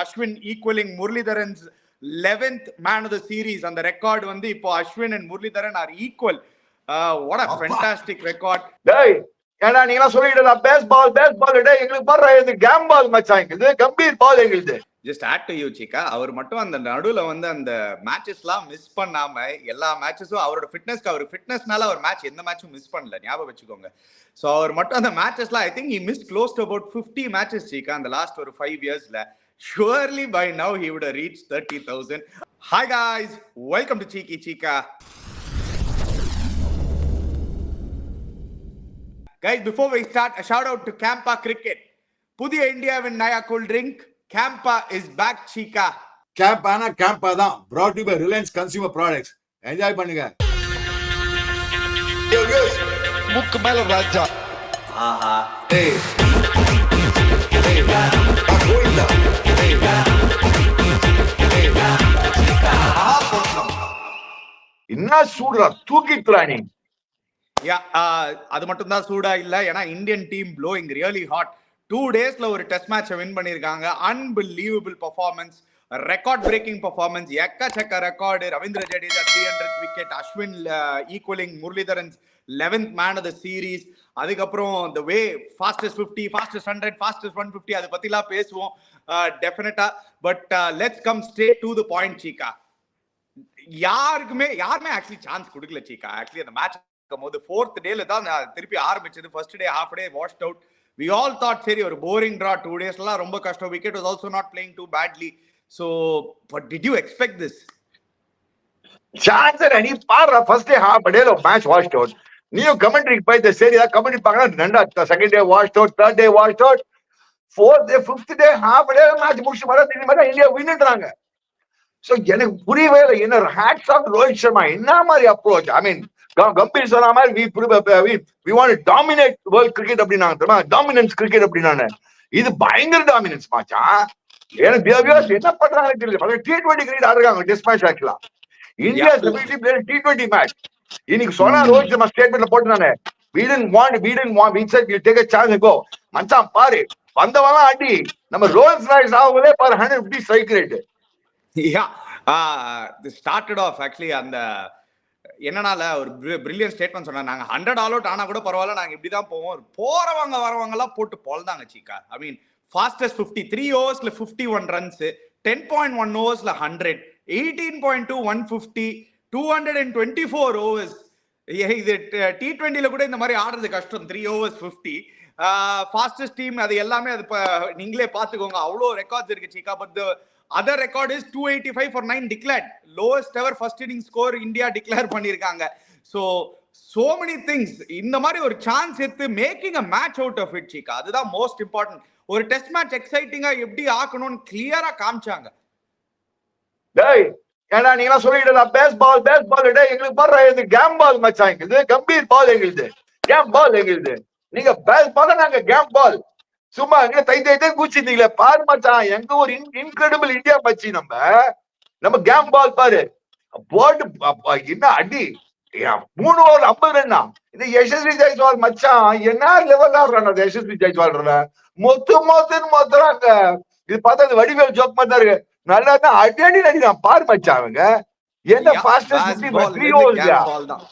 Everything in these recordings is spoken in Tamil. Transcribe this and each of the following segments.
Ashwin equaling Muralidharan's 11th man of the series. And the record வந்து இப்போ Ashwin and Muralidharan are equal. What a fantastic record. டேய் ஏன்னா நீங்க எல்லாம் சொல்லிட்டு பேஸ்பால் டேய் எங்களுக்கு பாரு இது கேம் பால் மச்சான், இது கம்பீர் பால் எங்களுது. ஜஸ்ட் ஆட் டு யூ சீக்கா, அவர் மட்டும் அந்த நடுவுல வந்து அந்த மேட்சஸ்லாம் மிஸ் பண்ணாம எல்லா மேட்சஸும் அவரோட ஃபிட்னஸ்க்கு, அவர் ஃபிட்னஸ்னால அவர் மேட்ச் எந்த மேட்சும் மிஸ் பண்ணல, ஞாபகம் வச்சுக்கோங்க. ஸோ அவர் மட்டும் அந்த மேட்சஸ்லாம் I think he miss close to about 50 matches Cheeka அந்த லாஸ்ட் ஒரு 5 இயர்ஸ்ல. Surely by now he would have reached 30,000. Hi guys, welcome to Cheeky Chika. Guys, before we start, a shout out to Campa Cricket. Pudhiya Indiaவின் Naya cool drink Campa is back Chika. Campa தான் brought to you by Reliance Consumer Products. Enjoy பண்ணுங்க. முக்கு மேல ராஜா. ஆஹா. ஏய். கோயிந்தா. என்ன சூடுறா தூக்கிட்டுறா நீ. அது மட்டும் தான் சூடா இல்ல, ஏன்னா Indian team blowing really hot. 2 daysல ஒரு டெஸ்ட் மேட்சை வின் பண்ணிருக்காங்க. Unbelievable performance, record breaking performance, எக்கச்சக்க record. Ravindra Jadeja 300th wicket, Ashwin equalling Muralitharan 11th man of the series. அதுக்கப்புறம் the way fastest 50, fastest 100, fastest 150 அதை பத்திலாம் பேசுவோம் டெஃபினட்டா. But let's come straight to the point Cheeka. யாருமே ஆக்சுவலி சான்ஸ் கொடுக்கல சீக்கா. ஆக்சுவலி அந்த மேட்ச் போது 4th டேல தான் திருப்பி ஆரம்பிச்சது. First day half day washed out. We all thought சரி ஒரு போரிங் draw, 2 daysலாம் ரொம்ப கஷ்டம். Wicket was also not playing too badly. So but did you expect this? Chance any பாரு first day half day match washed out. நீயும் கமெண்ட்ரிக்கு போய் சரியா கமெண்ட்ரி பார்க்கணும். ரெண்டா second day washed out, third day washed out, fourth day, fifth day half day match முடிச்சு வர திரும்பி பார்த்தா இந்தியா வின்னுறாங்க. சோ எனக்கு புரியவே இல்லை. என்ன ஹேட்ஸ் ஆஃப் ரோஹித் சர்மா, என்ன மாதிரி அப்ரோச். ஐ மீன் கம்பீர் சொன்ன மாதிரி we want to dominate world cricket அப்படினாங்க தெரியுமா, டாமினன்ஸ் கிரிக்கெட் அப்படினானே. இது பயங்கர டாமினன்ஸ் மாச்சா. எனக்கு என்ன பண்றாங்கன்னு தெரியல. T20 கிரிக்கெட் ஆடுறாங்க டெஸ்ட் மேட்ச் ஆக்கலாம். India T20 match. இன்னைக்கு சொன்னா Rohit Sharma ஸ்டேட்மெண்ட்ல போட்டுனானே, we didn't want we said we'll take a chance and go. மச்சான் பாரு வந்தவங்க அடி நம்ம ரோல்ஸ் ராய்ஸ் ஆகுதே பாரு 150 strike rate. Started off actually அந்த என்னனால ஒரு பிரில்லியன்ட் ஸ்டேட்மெண்ட் சொன்னாங்க. நாங்க 100 ஆல் அவுட் ஆனா கூட பரவாயில்ல, நாங்க இப்படிதான் போவோம். போறவங்க வரவங்க எல்லாம் போட்டு பொழந்தாங்க சீக்கா. ஐ மீன் ஃபாஸ்டஸ்ட் 50, 3 ஓவர்ஸ்ல 51 ரன்ஸ், 10.1 ஓவர்ஸ்ல 100, 18.2 150, 224 ஓவர்ஸ். இது T20ல கூட இந்த மாதிரி ஆடுறது கஷ்டம். 3 ஓவர்ஸ் 50. ஃபாஸ்டஸ்ட் டீம் அது எல்லாமே அது நீங்களே பாத்துக்கோங்க. அவ்வளோ ரெக்கார்ட்ஸ் இருக்கு Cheeka. But other record is 285 for 9 declared. Lowest ever first inning score India declare பண்ணிருக்காங்க. So many things. இந்த மாதிரி ஒரு சான்ஸ் எடுத்து making a match out of it சீக்கா. அதுதான் மோஸ்ட் இம்பார்ட்டன்ட். ஒரு டெஸ்ட் மேட்ச் எக்ஸைட்டிங்கா எப்படி ஆக்கணும்னு கிளியரா காமிச்சாங்க. டேய் ஏன்னா நீங்க எல்லாம் சொல்லிட்டு பேஸ்பால் டேய் எங்களுக்கு பாரு இது கேம் பால் மச்சான், இது கம்பீர் பால் எங்களுது, கேம் பால் எங்களுது. நீங்க பேஸ்பால் நாங்க கேம் பால். சும்மா எங்க தை கூச்சிருந்தீங்களே பாரு மச்சான். எங்க ஒரு இன்கிரெடிபிள் இந்தியா மச்சி. நம்ம கேம் பால் பாரு போர்டு என்ன அடி. 3 ஓவர் 50 ரன்னா. இந்த யசஸ்வி ஜெய்ஸ்வால் மச்சான் என்ன லெவல் ஆடுறான் அந்த யசஸ்வி ஜெய்ஸ்வால். மொத்தறாங்க. இது பார்த்தா வடிவேல் ஜோக் மாதிரி தான் இருக்கு. நல்லா தான் அடி நடிதான் பாரு மச்சான். அவங்க என்ன ஃபாஸ்டஸ்ட் 3 ஓவர்ஸ் தான்.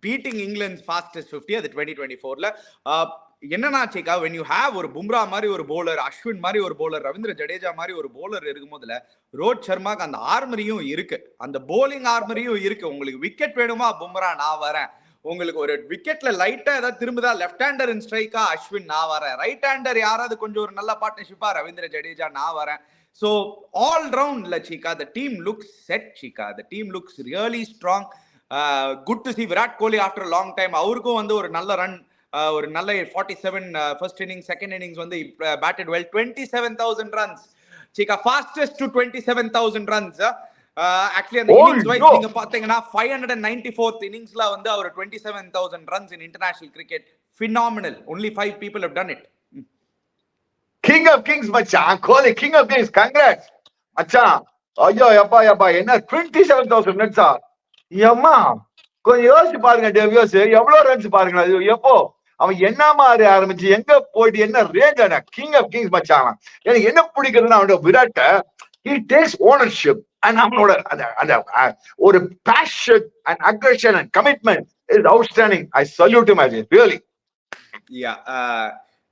பீட்டிங் இங்கிலாந்து ஃபாஸ்டஸ்ட் 50 அது 2024ல. என்னன்னா சீக்கா, when you have ஒரு பும்ரா மாதிரி ஒரு போலர், அஸ்வின் மாதிரி ஒரு போலர், ரவீந்திர ஜடேஜா மாதிரி ஒரு போலர் இருக்கும் போதுல ரோஹித் சர்மாக்கு அந்த ஆர்மரியும் இருக்கு, அந்த போலிங் ஆர்மரியும் இருக்கு. உங்களுக்கு விக்கெட் வேணுமா பும்ரா நான் வரேன். உங்களுக்கு ஒரு விக்கெட்ல லைட்டா ஏதாவது திரும்புதா லெஃப்ட் ஹேண்டர் இன் ஸ்ட்ரைக்கா அஸ்வின் நான் வரேன். ரைட் ஹேண்டர் யாராவது கொஞ்சம் ஒரு நல்ல பார்ட்னர்ஷிப்பா ரவீந்திர ஜடேஜா நான் வரேன். So all round la Chika, the team looks set Chika. The team looks really strong. Good to see Virat Kohli after a long time. அவருக்கும் வந்து ஒரு நல்ல ரன், ஒரு நல்ல 47 first innings, second innings வந்து batted well. 27,000 runs Chika, fastest to 27,000 runs. Actually அந்த innings wise நீங்க பாத்தீங்கன்னா 594th inningsல வந்து அவர் 27,000 runs in international cricket. Phenomenal. Only 5 people have done it. King of Kings மச்சான் கோலி, King of Kings. Congrats மச்சான். ஐயோ யப்பா என்ன 27,000 ரன்ஸா. அம்மா கொஞ்சம் யோசிச்சு பாருங்க டேவியோஸ், எவ்வளவு ரன்ஸ் பாருங்க. அது எப்போ அவன் என்ன மாதிரி ஆரம்பிச்சு எங்க போயிட்டு என்ன ரேஞ்ச் கிங் ஆஃப் கிங்ஸ் மச்சான். எனக்கு என்ன பிடிக்கிறதுன்னா அவனோட விராட்ட he takes ownership and அவனோட அந்த ஒரு passion and aggression and commitment is outstanding. I salute him, really.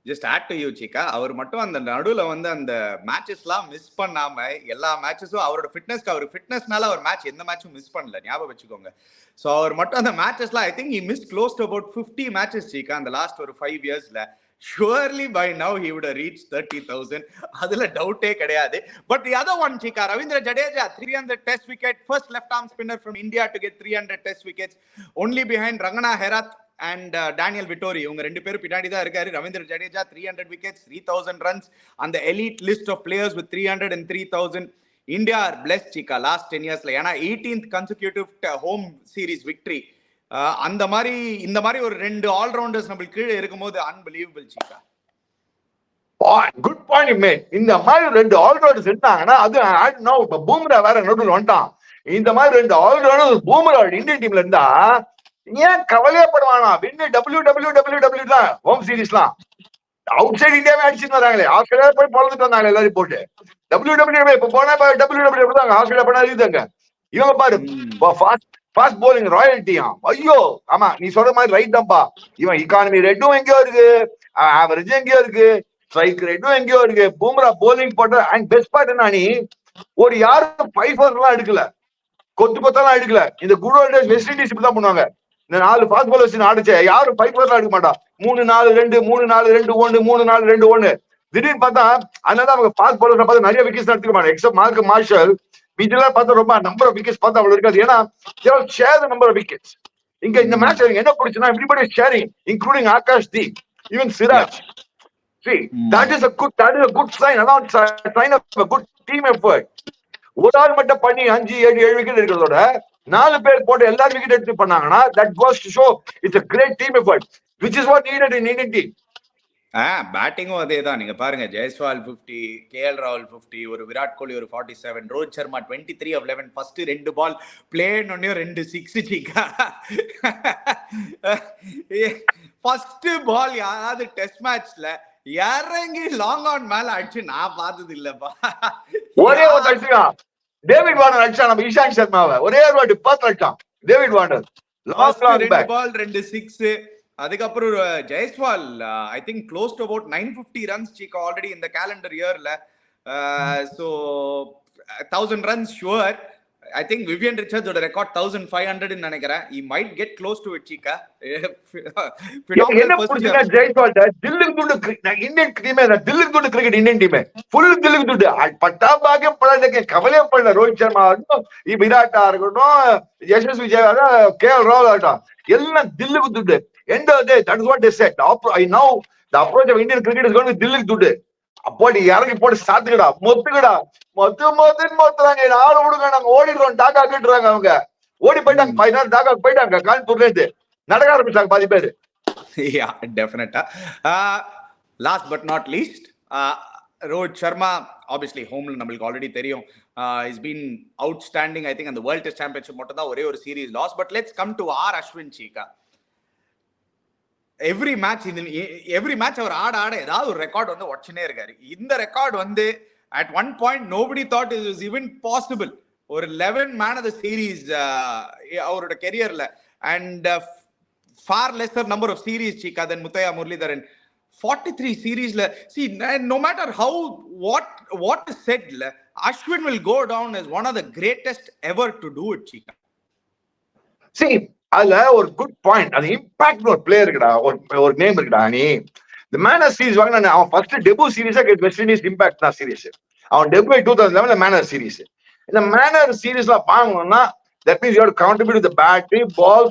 Just add to you Cheeka. அவர் மட்டும் அந்த நடுவுல வந்து அந்த மேட்சஸ்லாம் மிஸ் பண்ணாம எல்லா மேட்சஸும் அவரோட ஃபிட்னஸ்க்கு அவர் ஃபிட்னஸ்னால அவர் மேட்ச் எந்த மேட்சும் மிஸ் பண்ணல, ஞாபகம் வச்சுக்கோங்க. ஸோ அவர் மட்டும் அந்த மேட்சஸ்லாம் I think he miss close to about 50 matches Cheeka அந்த லாஸ்ட் ஒரு 5 இயர்ஸ்ல. Surely by now he would have reached 30,000. அதுல டவுட்டே கிடையாது. But the other one, Chika, Ravindra Jadeja, 300 test wicket, first left arm spinner from India to get 300 test wickets, only behind Rangana Herath and Daniel Vittori. இவங்க ரெண்டு பேரும் பின்னாடி தான் இருக்காரு. Ravindra Jadeja 300 wickets, 3,000 runs on the elite list of players with 300 and 3,000. India are blessed, Chika, last 10 yearsல. ஏன்னா 18th consecutive home series victory. அந்த மாதிரி இந்த மாதிரி ஒரு ரெண்டு ஆல்ரவுண்டர்ஸ் நம்மளுக்கு கீழே இருக்கும்போது அன்பிலீவபிள் சிக்கா. Good point you mate. இந்த மாதிரி ரெண்டு ஆல்ரவுண்டர்ஸ் இருந்தாங்கன்னா அது இப்ப பூம்ரா வேற நடுவில் வந்துட்டான். இந்த மாதிரி ரெண்டு ஆல்ரவுண்டர்ஸ் பூம்ரா இந்தியன் டீம்ல இருந்தா ஏன் கவலையப்படுவானா? வின்னு WWW தான் ஹோம் சீரீஸ்லாம். அவுட் சைடு இந்தியாவே அடிச்சுட்டு வராங்களே, ஆஸ்திரேலியா போய் பொழுதுட்டு வந்தாங்களே எல்லாரும் போட்டு. WWW இப்ப போனா WWW தான் ஆஸ்திரேலியா பண்ணா இருந்தாங்க. இவங்க பாரு ஃபாஸ்ட் போலிங் ராயல்ட்டியா. ஐயோ ஆமா நீ சொல்ற மாதிரி ரைட் தான்ப்பா. இவன் இக்கானமி ரெட்டும் எங்கேயோ இருக்கு, ஆவரேஜ் எங்கேயோ இருக்கு, ஸ்ட்ரைக் ரேட்டும் எங்கேயோ இருக்கு. பூம்ரா போலிங் போட்ட அண்ட் பெஸ்ட் பார்ட் என்ன, நீ ஒரு யாரும் 5 எல்லாம் எடுக்கல, கொத்தெல்லாம் எடுக்கல. இந்த good volt days west Indies தான் பண்ணுவாங்க. இந்த 4 ஃபாஸ்ட் பாலர்ஸ் ஆடிச்ச யாரும் 5 எல்லாம் எடுக்க மாட்டான். 3-4-2 3-4-2-1 3-4-2-1 திடீர்னு பார்த்தா அதனால அவங்க ஃபாஸ்ட் பாலர்ஸ் பார்த்து நிறைய விக்கெட்ஸ் எடுத்துக்க மாட்டாங்க. எக்ஸப்ட் மார்க் மார்ஷல் இதெல்லாம் பார்த்தா ரொம்ப நம்பர் ஆஃப் விக்கெட்ஸ் பார்த்தா அவ்வளவு இருக்காது. ஏன்னா share the number of wickets. இங்க இந்த மேட்ச் என்ன பிடிச்சுன்னா everybody sharing including Akash Deep, even Siraj. See, that is a good sign. அதான் sign of a good team effort. ஒரு ஆள் மட்டும் பண்ணி 5-7 விக்கெட் இருக்கிறதோட 4 பேர் போட்டு எல்லாரும் விக்கெட் எடுத்து பண்ணாங்கன்னா that goes to show it's a great team effort, which is what needed in Indian team. பேட்டிங்கும் அதே தான். நீங்க பாருங்க, ஜெய்ஸ்வால் 50, KL ராகுல் 50, ஒரு விராட் கோலி ஒரு 47, Rohit Sharma 23 of 11, first 2 ball play பண்ணி 2 6 சிக்கா. ஃபர்ஸ்ட் பால் யாராவது டெஸ்ட் மேட்ச்ல இறங்கி லாங் ஆன் மேல அடிச்சு நான் பார்த்தது இல்லப்பா. ஒரே ஒரு அடிச்சான் டேவிட் வார்னர், அடிச்சான் நம்ம இஷாந்த் சர்மாவை ஒரே ஒரு வாட்டி பார்த்து அடிச்சான் டேவிட் வார்னர். லாஸ்ட் 2 பால் 2 6. அதுக்கப்புறம் Jaiswal I think close to about 950 runs Cheeka already இந்த கேலண்டர் இயர்ல. So 1000 runs sure. I think Vivian ரிச்சர்ட்ஸோட ரெக்கார்ட் 1500 நினைக்கிறேன். he might get close to it சீக்கா. என்ன புடிச்சா ஜெய்ஸ்வால் தில்லுக்கு துண்டு இந்தியன் டீமே, தில்லுக்கு துண்டு கிரிக்கெட் இந்தியன் டீமே ஃபுல் தில்லுக்கு துண்டு. பட்டா பாக்கியம் படாத கவலையே பண்ணல. ரோஹித் சர்மா ஆகட்டும், விராட்டா இருக்கட்டும், யசஸ்வி ஜெயவர்தனா, KL ராகுல் ஆகட்டும், எல்லாம் தில்லுக்கு துண்டு. End of the day, that is what they said. Now the approach of Indian cricket is going to be dillik dude. அப்படி இறங்கி போட்டு சாத்துக்கடா மொத்துக்கடா மொத்துறாங்க. ஆளு விடுங்க, நாங்க ஓடிடுறோம், டாக்கா கேட்டுறாங்க. அவங்க ஓடி போயிட்டாங்க, 5 நாள் டாக்கா போயிட்டாங்க. கான்பூர்ல இருந்து நடக்க ஆரம்பிச்சாங்க பாதி பேரு. டெஃபினட்டா. Last but not least, Rohit Sharma obviously ஹோம்ல நம்மளுக்கு ஆல்ரெடி தெரியும். Is been outstanding. I think அந்த வேர்ல்ட் டெஸ்ட் சாம்பியன்ஷிப் மட்டும் தான் ஒரே ஒரு series loss. But let's come to R Ashwin Cheeka. Every match அவர் ஆட ஏதாவது ஒரு ரெக்கார்ட் வந்து உடச்சுனே இருக்காரு. இந்த ரெக்கார்ட் வந்து at one point nobody thought it was even possible. ஒரு 11 மேன் ஆஃப் தி சீரீஸ் அவரோட கெரியர்ல, and far lesser number of series Chika than Muthaiya Muralidharan. 43 சீரீஸ்ல. see, no matter how what is said, Ashwin will go down as one of the greatest ever to do it Chika. see, அதுல ஒரு குட் பாயிண்ட், அது இம்பாக்ட் ஒரு பிளேயர் இருக்குடா, ஒரு நேம் இருக்குடா. நீ இந்த மேனர் சீரிஸ் வாங்கினா அவன் ஃபர்ஸ்ட் டெபு சீரிஸா வெஸ்ட் இண்டீஸ் இம்பாக்ட் தான் சீரிஸ். அவன் டெபு 2011 மேனர் சீரிஸ். இந்த மேனர் சீரிஸ்ல வாங்கணும்னா that means you have to contribute to the batting, ball,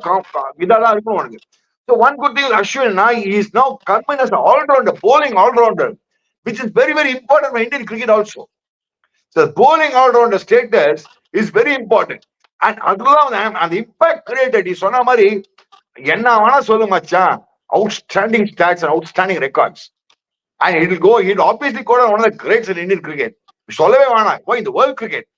இதெல்லாம் இருக்கும் உனக்கு. So one good thing with Ashwin, he is now coming as an all-rounder, bowling all-rounder, which is very, very important for Indian cricket also. So bowling all-rounder status is very important. And அதெல்லாம் அந்த இம்பாக்ட் கிரியேட்டட். சொன்ன மாதிரி என்ன வேணா சொல்லு மச்சான், outstanding stats and outstanding records. And it go it obviously கூட one of the greats in Indian cricket. சொல்லவே வேணாம் ஓ இந்த வேர்ல்ட் கிரிக்கெட்.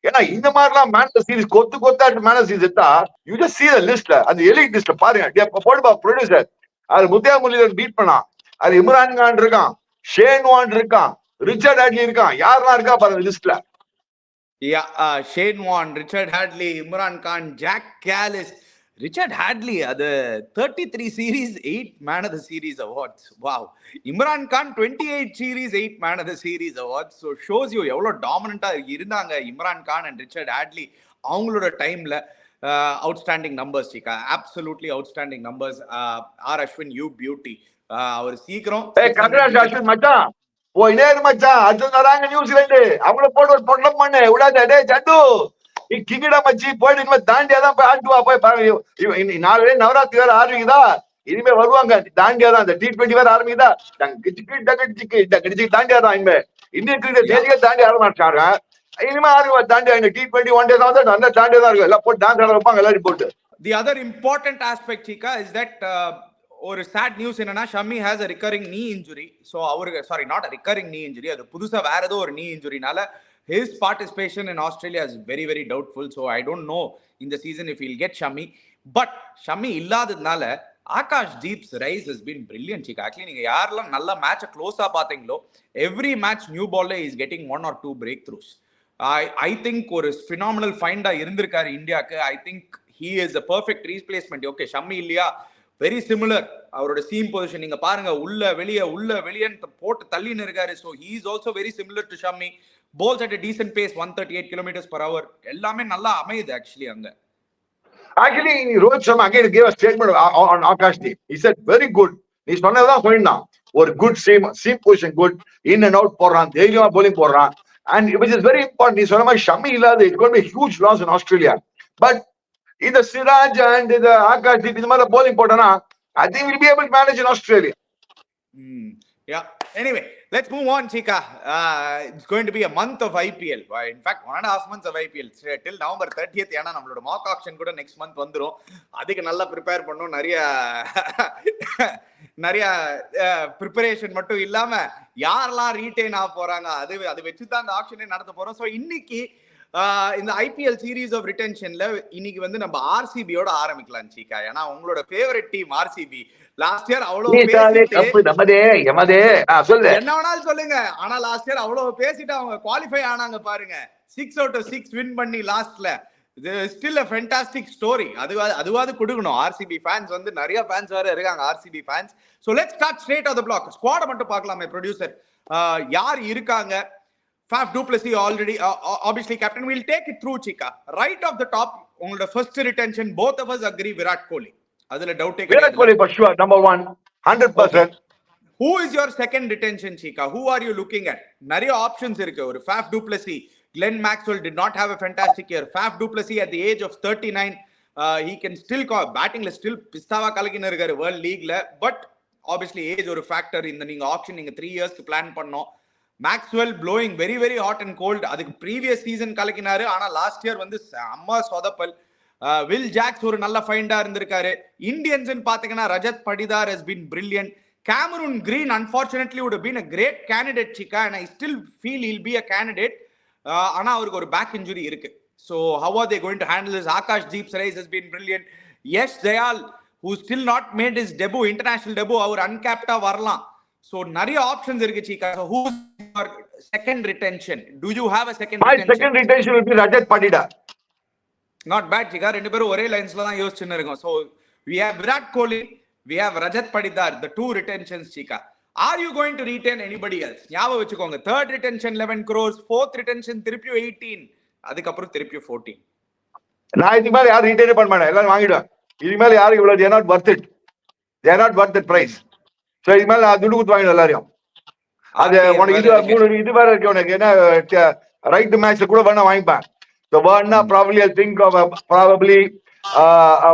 ஏன்னா இந்த மாதிரிலாம் மேன் சீரிஸ் கொத்தாட்டு மேன் சீரிஸ் எடுத்தா யூ ஜஸ்ட் சீ தி லிஸ்ட்ல, அந்த எலிட் லிஸ்ட்ல பாருங்க. போடுப்பா ப்ரொடியூசர், அது முத்தையா முரளிதரன் பீட் பண்ணான். அது இம்ரான் கான் இருக்கான், ஷேன் வார்ன் இருக்கான், ரிச்சர்ட் ஹேட்லி இருக்கான். யாரெல்லாம் இருக்கா பாருங்க லிஸ்ட்ல. Shane Warne, Richard Hadlee, Imran Khan, Jacques Kallis. Richard Hadlee அது 33 series 8 man of the series awards. Wow. Imran Khan 28 series 8 man of the series awards. So shows you எவ்வளவு டாமினண்டா இருந்தாங்க Imran Khan and Richard Hadlee அவங்களோட டைம்ல. Outstanding numbers Cheeka, absolutely outstanding numbers. R Ashwin, you beauty. அவர் சீக்கிரம் அஸ்வின் மச்சான் போயினே இரு மச்சான். அடுத்து வராங்க நியூசிலாந்து, அவங்கள போட்டு ஒரு பொட்டலம் பண்ணு விடாத. டே சண்டு கிங்கடா மச்சி போயிட்டு இனிமே தாண்டியாதான் போய் ஆண்டுவா போய் பாருங்க. நாளே நவராத்திரி வேற ஆரம்பிக்குதா, இனிமே வருவாங்க தாண்டியாதான். இந்த T20 வேற ஆரம்பிக்குதா, தாண்டியாதான். இனிமே இந்தியன் கிரிக்கெட் தேசிய தாண்டி ஆரம்பிச்சாங்க. இனிமே ஆரம்பி தாண்டியா T20 1 days தான் அந்த தாண்டியா தான் இருக்கு. எல்லாம் போட்டு டான்ஸ் ஆட வைப்பாங்க எல்லாரும் போட்டு. The other important aspect Cheeka is that ஒரு சேட் நியூஸ் என்னன்னா Shami has a recurring knee injury. So அவருக்கு sorry not a recurring knee injury, அது புதுசா வேற ஏதோ ஒரு நீ இன்ஜுரினால his participation in Australia is very very doubtful. So I don't know in the season if he'll get Shami. But Shami illadadnala Akash Deep's rise has been brilliant chika. Actually நீங்க யாரெல்லாம் நல்ல மேட்சை க்ளோஸா பாத்தீங்களோ every match new ball is getting 1 or 2 breakthroughs. I think ஒரு phenomenal find இருந்திருக்காரு இந்தியாக்கு. I think he is a perfect replacement. Okay, Shami இல்லையா, வெரி சிமிலர். அவரோட சீம் பொசிஷன் நீங்க பாருங்க, உள்ள வெளியே போட்டு தள்ளின்னு இருக்காரு. So he is also very similar to Shammi. bowls at a decent pace, 138 km/h. எல்லாமே நல்லா அமையுது ஆக்சுவலி அங்க. Actually, Rohit Sharma again gave a statement on Akash Deep. He said, very good. நீ சொன்னதான் சொல்லிருந்தான். ஒரு good seam position, good in and out போடுறான், தைரியமா bowling போடுறான். And which is very important. நீ சொன்ன மாதிரி ஷம்மி இல்லாத it's going to be a huge loss in Australia. But இந்த சிராஜ் and இந்த ஆகாஷ் தீப் இந்த மாதிரி bowling போட்டானா I think we'll be able to manage in Australia. Yeah. Anyway, let's move on, Chika. It's going to be a month of IPL. In fact, 1.5 months of IPL. Till November 30th, ஏன்னா நம்மளோட மாக் ஆக்ஷன் கூட நெக்ஸ்ட் மந்த் வந்துடும். அதுக்கு நல்லா ப்ரிப்பேர் பண்ணணும். நிறைய ப்ரிப்பரேஷன் மட்டும் இல்லாம யாரெல்லாம் ரீட்டைன் ஆக போறாங்க அது வச்சுதான் அந்த ஆக்ஷனே நடத்த போறோம். ஸோ இன்னைக்கு இந்த ஐபிஎல் சீரீஸ் ஆஃப் ரிட்டென்ஷன்ல இன்னைக்கு வந்து நம்ம ஆர்சிபியோட ஆரம்பிக்கலாம் சீக்கா. ஏன்னா உங்களோட favourite team RCB last year அவ்வளவு என்ன வேணாலும் சொல்லுங்க, ஆனா லாஸ்ட் இயர் அவ்வளவு பேசிட்டு அவங்க குவாலிஃபை ஆனாங்க பாருங்க. 6 out of 6 வின் பண்ணி லாஸ்ட்ல. இது ஸ்டில் a fantastic story. அதுவாது கொடுக்கணும். ஆர்சிபி ஃபேன்ஸ் வந்து நிறைய ஃபேன்ஸ் வேற இருக்காங்க RCB fans. So let's start straight off the block. ஸ்குவாட மட்டும் பார்க்கலாமே ப்ரொடியூசர். யார் இருக்காங்க? Faf du Plessis already obviously captain. We'll take it through Chika. Right off the top, உங்களோட first retention, both of us agree Virat Kohli. அதுல doubt take Virat Kohli for sure, number 1, 100%. Who is your second retention Chika? Who are you looking at? நிறைய ஆப்ஷன்ஸ் இருக்கு. ஒரு Faf du Plessis, Glenn Maxwell did not have a fantastic year. Faf du Plessis at the age of 39, he can still battingல still பிஸ்தாவா கலக்கின்னு இருக்காரு வேர்ல்ட் லீக்ல. பட் obviously age ஒரு ஃபேக்டர். இந்த நீங்க ஆப்ஷன் நீங்க 3 இயர்ஸ்க்கு பிளான் பண்ணோம். Maxwell blowing very very hot and cold. அதுக்கு ப்ரீவியஸ் சீசன் கலக்கினாரு, ஆனா லாஸ்ட் இயர் வந்து அம்மா சொதப்பல். வில் ஜாக்ஸ் ஒரு நல்ல ஃபைண்டா இருந்திருக்காரு. இந்தியன்ஸ் பாத்தீங்கன்னா Rajat Patidar has been brilliant. Cameron Green unfortunately would have been a great candidate Chika, and I still feel he'll be a candidate. ஆனா அவருக்கு ஒரு பேக் இன்ஜுரி இருக்கு. So how are they going to handle this? Akash Deep's rise has been brilliant. Yash Dayal, who still not made his debut, international debut, அவர் அன்கேப்டா வரலாம். So நிறைய ஆப்ஷன்ஸ் இருக்கு Chika. So who's your second retention? Do you have a second retention? My second retention will be Rajat Patidar. Not bad Chika. ரெண்டு பேரும் ஒரே லைன்ஸ்ல தான் யோசிச்சுன்னு இருக்கோம். So we have Virat Kohli, we have Rajat Patidar, the two retentions Chika. Are you going to retain anybody else? ஞாபகம் வச்சுக்கோங்க. Third retention 11 crores, fourth retention திருப்பி 18, அதுக்கப்புறம் திருப்பி 14. நான் இதுக்கு மேல யாரும் ரீட்டைன் பண்ண மாட்டேன், எல்லாரும் வாங்கிடுவேன். இதுக்கு மேல யாருக்கு இவ்வளவு they are not worth it. They are not worth the price. So இதுக்கு மேல நான் துடு கொடுத்து வாங்கிடுவேன் எல்லாரையும். அது உனக்கு இது வேற இருக்கு. உனக்கு என்ன ரைட் மேட்ச்ல கூட வேணா வாங்கிப்பேன். The one probably I think of probably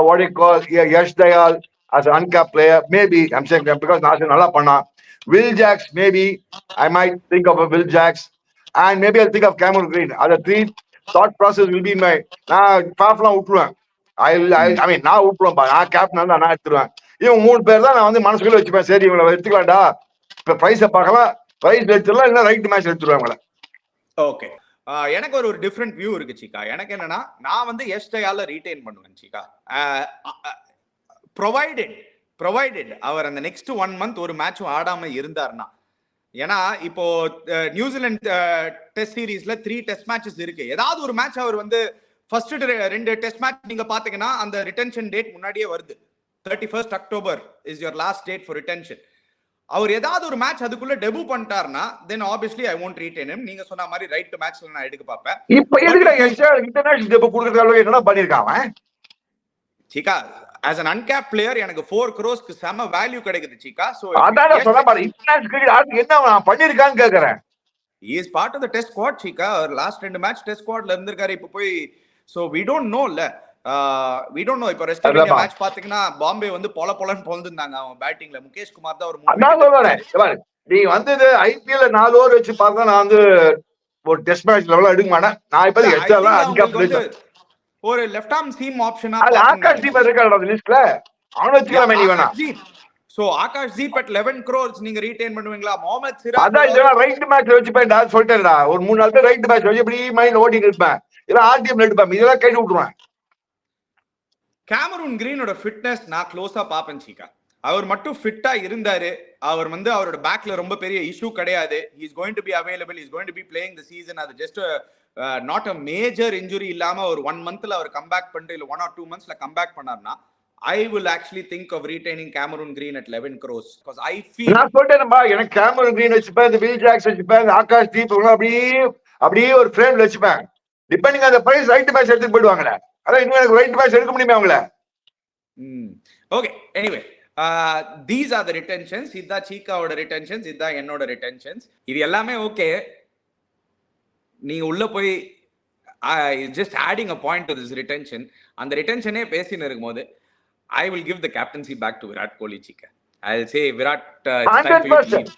what you call Yash Dayal as an uncapped player. Maybe I'm saying that because Nasir nalla panna. Will Jacks, maybe I might think of a Will Jacks, and maybe I'll think of Cameron Green. Other three thought process will be my Fafla utruven. I mean நான் utruven ba நான் கேப்டன் தான் நான் எடுத்துருவேன். இவங்க மூணு பேர் தான் நான் வந்து மனசுக்குள்ள வச்சுப்பேன். சரி இவங்களை எடுத்துக்கலாம்டா, இப்ப பிரைஸை பார்க்கலாம், பிரைஸ் எடுத்துடலாம், இல்ல ரைட் மேட்ச் எடுத்துருவாங்க. ஓகே, எனக்கு ஒரு டிஃப்ரெண்ட் வியூ இருக்கு Chika. எனக்கு என்னன்னா, நான் வந்து எஸ் டயால ரீடைன் பண்ணுவேன் Chika. ப்ரொவைடட் ப்ரொவைடட் அவர் அந்த நெக்ஸ்ட் 1 month ஒரு மேட்சும் ஆடாம இருந்தாருன்னா. ஏன்னா இப்போ நியூசிலாந்து டெஸ்ட் சீரீஸ்ல 3 டெஸ்ட் மேட்சஸ் இருக்கு. ஏதாவது ஒரு மேட்ச் அவர் வந்து ஃபர்ஸ்ட் 2 டெஸ்ட் மேட்ச் நீங்க பாத்தீங்கன்னா அந்த ரிட்டென்ஷன் டேட் முன்னாடியே வருது. 31st October is your last date for retention. அவர் ஏதாவது ஒரு மேட்ச் அதுக்குள்ள டெபு பண்ணிட்டாருன்னா then obviously I won't retain him. நீங்க சொன்ன மாதிரி ரைட் டு மேட்ச்ல நான் எடுக்க பாப்பேன். இப்போ எதுக்குடா இன்டர்நேஷனல் டெபு கொடுக்கற அளவுக்கு என்னடா பண்ணிருக்கான் அவன்? சீகா as an uncapped player எனக்கு 4 crores க்கு செம வேல்யூ கிடைக்குது சீகா. சோ அதான் சொல்ல பாரு இன்டர்நேஷனல் கிரிக்கெட் ஆடுறது என்ன அவன் பண்ணிருக்கான்னு கேக்குறேன். he is part of the test squad Cheeka. அவர் லாஸ்ட் 2 மேட்ச் டெஸ்ட் ஸ்குவாட்ல இருந்திருக்காரு. இப்போ போய் so we don't know இல்ல. we don't know. இப்போ ரெஸ்ட் ஆஃப் இந்தியா மேட்ச் பாத்தீங்கன்னா பாம்பே வந்து பொலன்னு பொளந்துட்டாங்க அவங்க பேட்டிங்ல. முகேஷ் குமார் தான் ஒரு அதான் சொல்றேன். நீ வந்து ஐபிஎல் 4 ஓவர் வச்சு பார்த்தா நான் வந்து ஒரு டெஸ்ட் மேட்ச் லெவல்ல எடுக்க மாட்டேன். நான் இப்ப எக்ஸ்ட்ரா அன்கேப்ட் ஒரு லெஃப்ட் ஆர்ம் சீம் ஆப்ஷனா அது ஆகாஷ் தீப் இருக்காடா அந்த லிஸ்ட்ல. அவன வச்சுக்கலாம் நீ வேணா. So Akash Deep at 11 crores நீங்க ரீடைன் பண்ணுவீங்களா? முகமது சிராஜ் அதான் இதெல்லாம் ரைட் மேட்ச் வச்சு போய்டா சொல்லிட்டேன்டா. ஒரு 3 நாள் ரைட் மேட்ச் வச்சு இப்படி மைண்ட் ஓடிட்டு இருப்பேன். இதெல்லாம் ஆர்டிஎம் எடுப்பேன். இதெல்லாம் கைட்டு விட்டுருவேன். கேமரூன் கிரீனோட ஃபிட்னஸ் நான் க்ளோஸா பாப்பேன் சீகா. அவர் மட்டும் ஃபிட்டா இருந்தாரு. அவர் வந்து அவரோட பேக்ல ரொம்ப பெரிய இஷ்யூ கிடையாது. he is going to be available, he is going to be playing the season. அது just not a major injury இல்லாம ஒரு 1 monthல அவர் கம்பேக் பண்ணிட்டு இல்ல 1 or 2 monthsல கம்பேக் பண்ணாருன்னா I will actually think of retaining Cameron Green at 11 crores because I feel நான் சொல்றேன்பா எனக்கு கேமரூன் கிரீன் வச்சுப்பேன், இந்த வில் ஜாக்ஸ் வச்சுப்பேன், ஆகாஷ் தீப் அப்படியே ஒரு ஃப்ரேம்ல வச்சுப்பேன். Depending on the price right match எடுத்து போடுவாங்கல. அதான் இன்னும் எனக்கு ரைட் மேட்ச் எடுக்க முடியுமா அவங்கள? Okay anyway these are the retentions. இதா சீகாவோட retentions, இதா என்னோட retentions. இது எல்லாமே ஓகே. நீங்க உள்ள போய் just adding a point to this retention. அந்த retentionே பேசின இருக்கும்போது I will give the captaincy back to Virat Kohli Chika. I'll say Virat it's time for you to leave.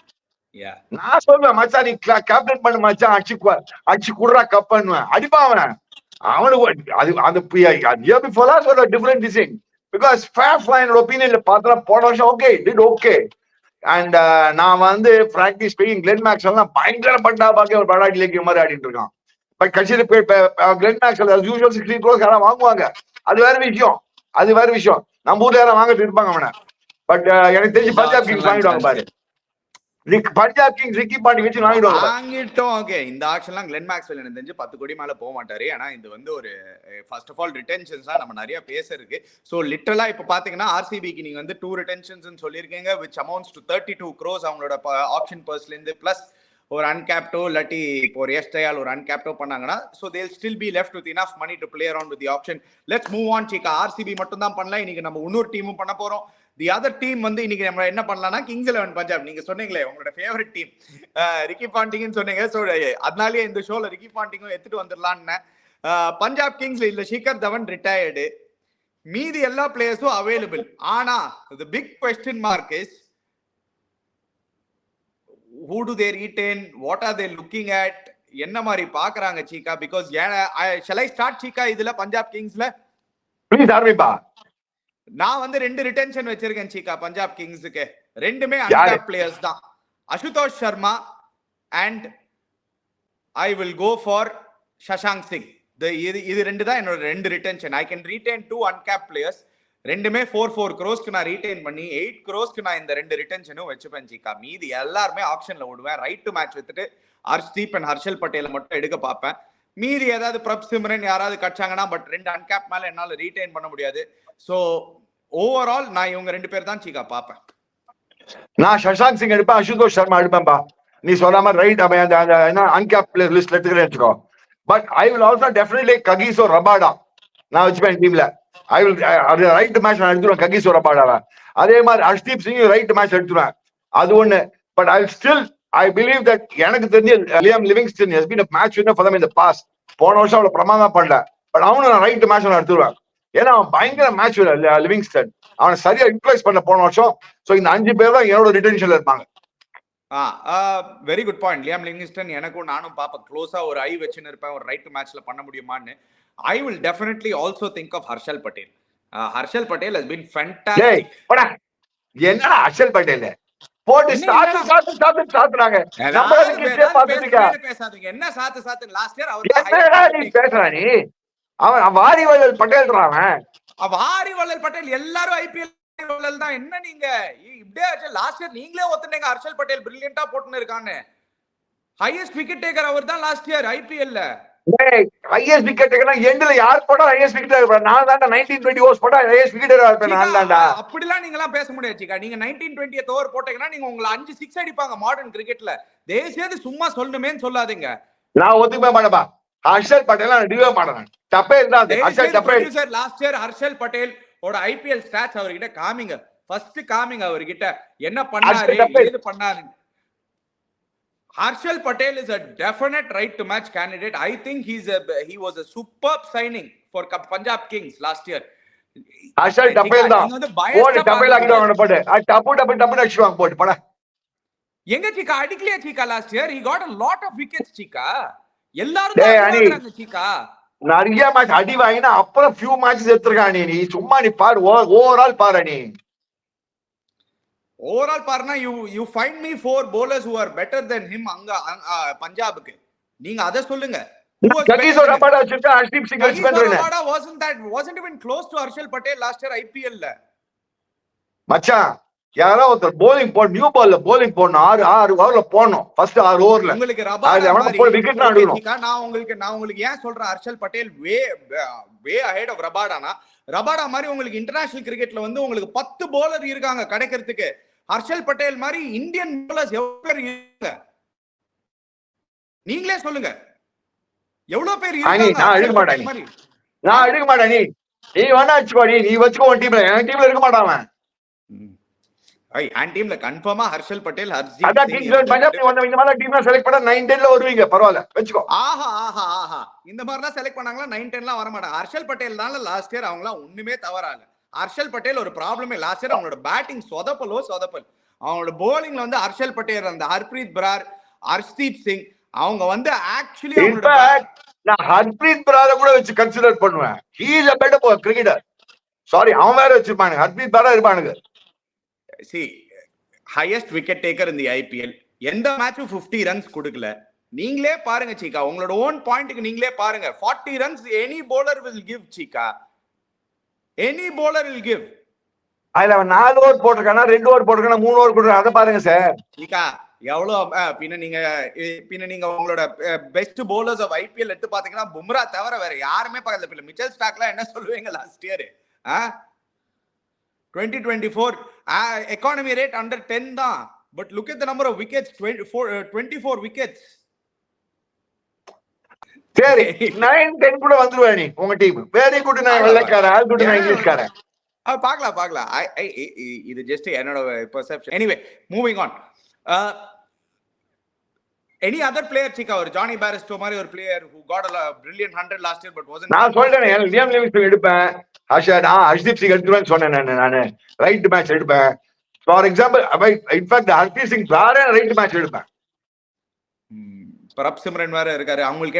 Yeah. நான் சொல்றேன் மச்சான் நீ கேப்டன் பண்ணு மச்சான் அடிச்சு குடுறா கப் பண்ணுவேன். அடிப்பா அவனுக்கு அது அந்த இயர் பிஃபோர் தான் சொல்ற டிஃபரெண்ட் டிசைன். பிகாஸ் ஃபேர் ஃபிளைனோட ஒப்பீனியன்ல பார்த்தா போன வருஷம் ஓகே டிட் ஓகே. அண்ட் நான் வந்து பிராக்டிஸ் ஸ்பீக்கிங் கிளென் மேக்ஸ்வெல் பயங்கர பண்டா பாக்கி ஒரு படாடி லேக் மாதிரி ஆடிட்டு இருக்கான். பட் கட்சியில Glenn Maxwell as usual 60 crores யாராவது வாங்குவாங்க. அது வேற விஷயம். நம்ம ஊர்ல யாரும் வாங்கிட்டு இருப்பாங்க அவனை. பட் எனக்கு தெரிஞ்சு பஞ்சாப் கிங்ஸ் வாங்கிடுவாங்க பாரு. பஞ்சாப் கிங்ஸ் ரிக்கி பாண்டி வச்சு வாங்கிட்டோம். ஓகே இந்த ஆக்ஷன்லாம் கிளென் மேக்ஸ்வெல் எனக்கு தெரிஞ்சு 10 கோடி மேல போக மாட்டாரு. ஆனா இது வந்து ஒரு ஃபர்ஸ்ட் ஆஃப் ஆல் ரிட்டென்ஷன்ஸ் தான் நம்ம நிறைய பேசுறதுக்கு. சோ லிட்டரலா இப்ப பாத்தீங்கன்னா ஆர்சிபிக்கு நீங்க வந்து 2 ரிட்டென்ஷன்ஸ் சொல்லிருக்கீங்க which amounts to 32 crores அவங்களோட ஆப்ஷன் பர்ஸ்ல இருந்து பிளஸ் ஒரு அன்கேப்டோ இல்லாட்டி இப்போ ஒரு எஸ்டையால் ஒரு அன்கேப்டோ பண்ணாங்கன்னா so they'll still be left with enough money to play around with the option. Let's move on Cheeka. RCB மட்டும் தான் பண்ணல. இன்னைக்கு நம்ம இன்னொரு டீமும் பண்ண போறோம். தி அதர் டீம் வந்து இன்னைக்கு நம்ம என்ன பண்ணலாம்னா கிங்ஸ் 11 பஞ்சாப். நீங்க சொன்னீங்களே உங்களோட ஃபேவரட் டீம் ரிக்கி பாண்டிங்னு சொன்னீங்க. ஸோ அதனாலேயே இந்த ஷோல ரிக்கி பாண்டிங்கும் எடுத்துட்டு வந்துடலான்னு. பஞ்சாப் கிங்ஸ்ல இல்ல ஷிகர் தவன் ரிட்டையர்டு, மீதி எல்லா பிளேயர்ஸும் அவைலபிள். ஆனா the big question mark is who do they retain, what are they looking at, என்ன மாதிரி பாக்குறாங்க சீகா? பிகாஸ் shall I start சீகா இதுல பஞ்சாப் கிங்ஸ்ல? ப்ளீஸ் ஆரம்பிப்பா. நான் வந்து 2 ரிட்டென்ஷன் வச்சிருக்கேன் சீகா பஞ்சாப் கிங்ஸ்க்கு. ரெண்டுமே அன்கேப் பிளேயர்ஸ் தான். Ashutosh Sharma and I will go for Shashank Singh. இது ரெண்டு தான் என்னோட 2 retention. I can retain 2 uncapped players. ரெண்டுமே 4 crores நான் ரீடைன் பண்ணி 8 crores நான் இந்த 2 ரிட்டென்ஷனும் வச்சுப்பேன் சீகா. மீதி எல்லாருமே ஆப்ஷன்ல விடுவேன். ரைட் டு மேட்ச் வித்துட்டு ஹர்ஷ்தீப் அண்ட் ஹர்ஷல் பட்டேலை மட்டும் எடுக்க பார்ப்பேன். மீதி ஏதாவது பிரப் சிம்ரன் யாராவது கட்சாங்கன்னா பட் 2 அன்கேப் மேல என்னால ரீடைன் பண்ண முடியாது. சோ ஓவரால் நான் இவங்க 2 பேர் தான் சீகா பார்ப்பேன். நான் சஷாங்க் சிங் எடுப்பேன், அசுதோஷ் சர்மா எடுப்பேன்பா. நீ சொன்ன மாதிரி ரைட் அன்கேப் பிளேயர் லிஸ்ட்ல எடுத்துக்கிறேன் வச்சுக்கோ. But I will also definitely Kagiso Rabada நான் வச்சுப்பேன் டீம்ல. I will ரைட் மேட்ச் நான் எடுத்துருவேன் ககிசோ ரபாடாவை. அதே மாதிரி ஹர்ஷ்தீப் சிங் ரைட் மேட்ச் எடுத்துருவேன். அது ஒண்ணு. பட் I believe that எனக்கு தெரிஞ்ச Liam Livingstone has been a match winner for them in the past. போன வருஷம் அவ்வளவு பிரமாதம் பண்ணல. பட் அவனு நான் ரைட் மேட்ச் நான் எடுத்துருவேன். ஏன்னா அவன் பயங்கர மேட்ச் வின்னர் லிவிங்ஸ்டன். அவனை சரியா யூட்டிலைஸ் பண்ண போன வருஷம். சோ இந்த 5 பேர் தான் என்னோட ரிட்டென்ஷன்ல இருப்பாங்க. Very good point. Liam Livingstone எனக்கும் நானும் பாப்பேன் க்ளோஸா ஒரு ஐ வச்சுன்னு இருப்பேன். ஒரு ரைட் மேட்ச்ல பண்ண முடியுமான்னு. I will definitely also think of Harshal Patel. Harshal Patel has been fantastic. என்னடா ஹர்ஷல் பட்டேல் போட்டு சாத்துறாங்க. பேசாதீங்க என்ன சாத்து லாஸ்ட் இயர் அவர் பேசுறா நீ. அவன் வாரிவள்ளல் பட்டேல் அவன் வாரிவள்ளல் பட்டேல் எல்லாரும் ஐபிஎல் தான் என்ன நீங்க இப்படியே லாஸ்ட் இயர் நீங்களே ஒத்துனீங்க ஹர்ஷல் பட்டேல் பிரில்லியண்டா போட்டுன்னு இருக்கான்னு. ஹையஸ்ட் விக்கெட் டேக்கர் அவர் தான் லாஸ்ட் இயர் ஐபிஎல்ல. ஹையஸ்ட் விக்கெட் டேக்கர் எண்ட்ல யார் போட்டா ஹையஸ்ட் விக்கெட் டேக்கர்? நான் தான்டா 19-20 ஓவர்ஸ் போட்டா ஹையஸ்ட் விக்கெட் டேக்கர் இருப்பேன் நான் தான்டா. அப்படிலாம் நீங்கலாம் பேச முடியாது சிக்கா. நீங்க 19-20th ஓவர் போட்டீங்கன்னா நீங்க உங்களை 5 6 அடிப்பாங்க மாடர்ன் கிரிக்கெட்ல. தேசியது சும்மா சொல்லணுமேன்னு சொல்லாதீங்க. நான் ஒத்துக்கவே மாட்டேப்பா. ஹர்ஷல் பட்டேல் நான் டிவே மாட்டேன். டப்பேல் தான் அது. ஹர்ஷல் டப்பேல் sir last year Harshal Patel ஓட ஐபிஎல் ஸ்டாட்ஸ் அவர்கிட்ட காமிங்க. ஃபர்ஸ்ட் காமிங்க அவர்கிட்ட என்ன பண்ணாரு ஏது பண்ணாரு. Harshal Patel is a definite right to match candidate. I think he was a superb signing for Punjab Kings last year. Harshal டப்பேல் தான். ஓடி டப்பேல் ஆக்கிடுவாங்க போடு. டப்பு டப்பு டப்பு அடிச்சுவாங்க போடு போடா. எங்க சீக்கா அடிக்கலையா Cheeka last year? he got a lot of wickets Cheeka. எல்லாரும் அடிச்சாங்க சீக்கா. நிறைய மேட்ச் அடி வாங்கினா அப்புறம் few matches எடுத்துறானே நீ. சும்மா நீ பாரு ஓவரால் பாரு நீ. ஓவரால் பாருனா you find me 4 bowlers who are better than him அங்க பஞ்சாபுக்கு. நீங்க அத சொல்லுங்க. ககிசோ ரபாடா வச்சிருக்கா ஹர்ஷ்தீப் சிங் வச்சு பண்றேன். Rabada wasn't even close to Harshal Patel last year IPL ல. மச்சான் யாரோ ஒரு bowling போடு நியூ பால்ல bowling போடணும். 6 ஓவர்ல போடணும். ஃபர்ஸ்ட் 6 ஓவர்ல உங்களுக்கு ரபாடா மாதிரி விக்கெட் ஆடணும். நான் உங்களுக்கு ஏன் சொல்றேன் ஹர்ஷல் பட்டேல் வே ahead of ரபாடானா, ரபாடா மாதிரி உங்களுக்கு இன்டர்நேஷனல் கிரிக்கெட்ல வந்து உங்களுக்கு 10 bowler இருக்காங்க கிடைக்கிறதுக்கு. ஹர்ஷல் பட்டேல் மாதிரி இந்தியன் bowlers எவ்வளவு பேர் இருக்காங்க நீங்களே சொல்லுங்க. எவ்வளவு பேர் இருக்காங்க? நான் எடுக்க மாட்டேன். நீ வேணா வச்சுக்கோ. நீ வச்சுக்கோ உன் டீம்ல. என் டீம்ல இருக்க மாட்டான். என் டீம்ல கன்ஃபார்மா ஹர்ஷல் பட்டேல் அதான் கிங்ஸ் பஞ்சாப் நீ வந்த இந்த மாதிரி டீம்ல செலக்ட் பண்ணா 9-10ல வருவீங்க. பரவாயில்ல வெச்சுக்கோ. ஆஹா இந்த மாதிரிலாம் செலக்ட் பண்ணாங்களா 9-10லாம் வர மாட்டாங்க. ஹர்ஷல் பட்டேல்னால லாஸ்ட் இயர் அவங்கலாம் ஒண்ணுமே தவறால. ஹர்ஷல் பட்டேல் ஒரு ப்ராப்ளமே லாஸ்ட் இயர் அவங்களோட பேட்டிங் சொதப்பல். அவங்களோட போலிங்ல வந்து ஹர்ஷல் பட்டேல் அந்த ஹர்ப்ரீத் பரார் ஹர்ஷ்தீப் சிங் அவங்க வந்து ஆக்சுவலி நான் ஹர்ப்ரீத் பராரை கூட வச்சு கன்சிடர் பண்ணுவேன். He is a better cricketer. Sorry அவன் வேற வச்சிருப்பாங்க. ஹர்ப்ரீத் பரார் இருப்பானுங்க. see highest wicket taker in the IPL எந்த மேட்சும் 50 ரன்ஸ் கொடுக்கல. நீங்களே பாருங்க சீக்கா. உங்களோட ஓன் பாயிண்ட்க்கு நீங்களே பாருங்க. 40 runs any bowler will give சீக்கா. any bowler will give. அதுல 4 ஓவர் போட்டுருக்கானா 2 ஓவர் போட்டுருக்கானா 3 ஓவர் போட்டுருக்கானா அதை பாருங்க சார். சீக்கா எவ்வளவு பின்ன நீங்க உங்களோட பெஸ்ட் bowlers of IPL எடுத்து பாத்தீங்கன்னா பும்ரா தவிர வேற யாருமே பார்க்கல. மிச்சல் ஸ்டார்க்லாம் என்ன சொல்லுவீங்க last year 2024 economy rate under 10 தான். but look at the number of wickets 24 wickets. சரி 9-10 கூட வந்துருவா நீ உங்க டீம். Very good. நான் வெள்ளைக்காரன் ஆல் குட். நான் இங்கிலீஷ்காரன். பார்க்கலாம். இது ஜஸ்ட் என்னோட perception. Anyway moving on. any other player chika or Johnny Barristo மாதிரி ஒரு player who got a brilliant 100 last year but wasn't. நான் சொல்றேன் லியாம் லிவிங்ஸ்டன் எடுப்பேன். ஹர்ஷ்தீப் சிங் எடுத்துவேன்னு சொன்னேன். நான் ரைட் மேட்ச் எடுப்பேன். For example in fact Harshdeep Singh வேற ரைட் மேட்ச் எடுப்பேன். பிரப் சிம்ரன் வேற இருக்காரு. அவங்களுக்கு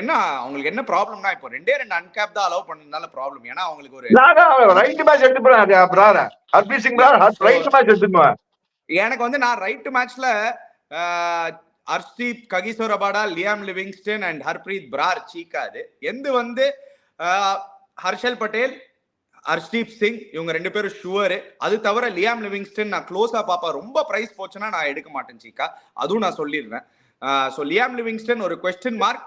என்ன ப்ராப்ளம்னா இப்போ 2 அன்கேப் தான் அலோவ் பண்ணனால ப்ராப்ளம். ஏன்னா அவங்களுக்கு ஒரு நான் ரைட் மேட்ச் எடுத்துப்பேன். பிரார ஹர்ஷ்தீப் சிங் பிரார் ரைட் மேட்ச் எடுத்துப்பேன். எனக்கு வந்து நான் ரைட் மேட்ச்ல Harshdeep Kagiso Rabada Liam Livingstone and Harpreet Brar Cheeka. அது எந்த வந்து ஹர்ஷல் பட்டேல் ஹர்ஷ்தீப் சிங் இவங்க 2 பேரும் ஷுவர். அது தவிர லியாம் லிவிங்ஸ்டன் நான் க்ளோஸா பாப்பா. ரொம்ப பிரைஸ் போச்சுன்னா நான் எடுக்க மாட்டேன் சீக்கா. அதுவும் நான் சொல்லிடுறேன். சோ லியாம் லிவிங்ஸ்டன் ஒரு கொஸ்டின் மார்க்.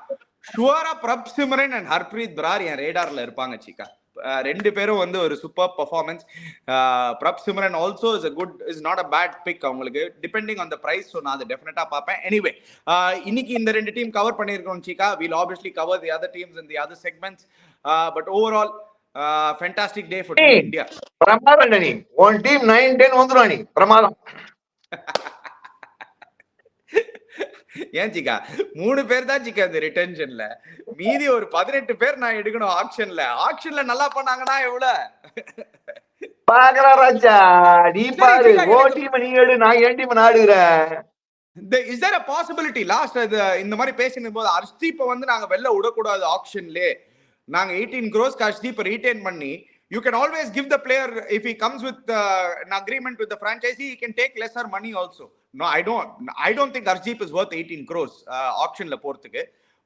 ஷுவரா பிரப் சிம்ரன் அண்ட் ஹர்ப்ரீத் பரார் என் ரேடார்ல இருப்பாங்க சீக்கா. 2 பேரும் வந்து ஒரு super performance. Prabhsimran also is not a bad pick அவங்களுக்கு depending on the price. So நான் அதை டெஃபினட்டா பார்ப்பேன். எனிவே இன்னைக்கு இந்த 2 டீம் கவர் பண்ணியிருக்கோம் Cheeka. We'll obviously cover the other teams in the other segments. But overall fantastic day for India. பிரமாதம். நீ ஒன் டீம் 9-10 வந்துரும். நீ பிரமாதம். ஏன் சிக்கா 3 பேர் தான் சிக்கா இந்த ரிட்டென்ஷன்ல. மீதி ஒரு 18 பேர் நான் எடுக்கணும் ஆக்ஷன்ல நல்லா பண்ணாங்கன்னா எவ்வளவு பாக்குறா ராஜா. நீ பாரு ஓ டீம் நீ எடு நான் ஏன் team நாடுறேன். is there a possibility last இந்த மாதிரி பேசின போது ஹர்ஷ்தீப்பை வந்து நாங்க வெளில விடக்கூடாது ஆக்ஷன்ல. நாங்க 18 crores ஹர்ஷ்தீப்பை ரீடைன் பண்ணி you can always give the player if he comes with an agreement with the franchisee he can take lesser money also. No, I don't think Harshdeep is worth 18 crores auction la porthukku.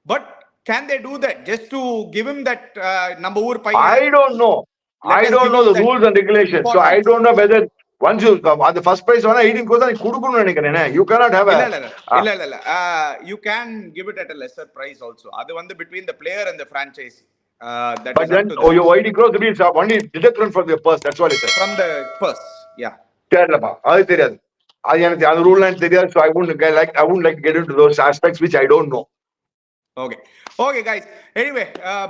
But can they do that just to give him that number 1 pay? I don't know the rules and regulations. So I don't know whether once you அந்த first prize வேணா 18 crores தான் நீ கொடுக்கணும்னு நினைக்கிறேன். You cannot have a இல்ல you can give it at a lesser price also. அது வந்து between the player and the franchise. That but is then up to your 18 crores is only deducted from the purse. That's what it says. from the purse. Yeah. தெரியலப்பா, அது தெரியாது. அது எனக்கு அந்த ரூல் லைன் தெரியாது. So I wouldn't like to get into those aspects which I don't know. Okay guys, anyway,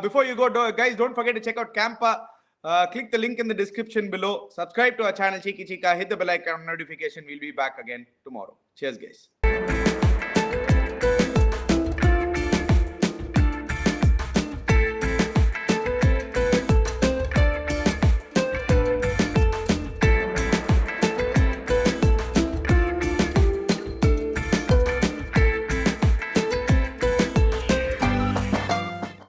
before you go, guys, don't forget to check out Campa. Click the link in the description below. Subscribe to our channel Cheeky Chika. Hit the bell icon notification. We'll be back again tomorrow. Cheers guys.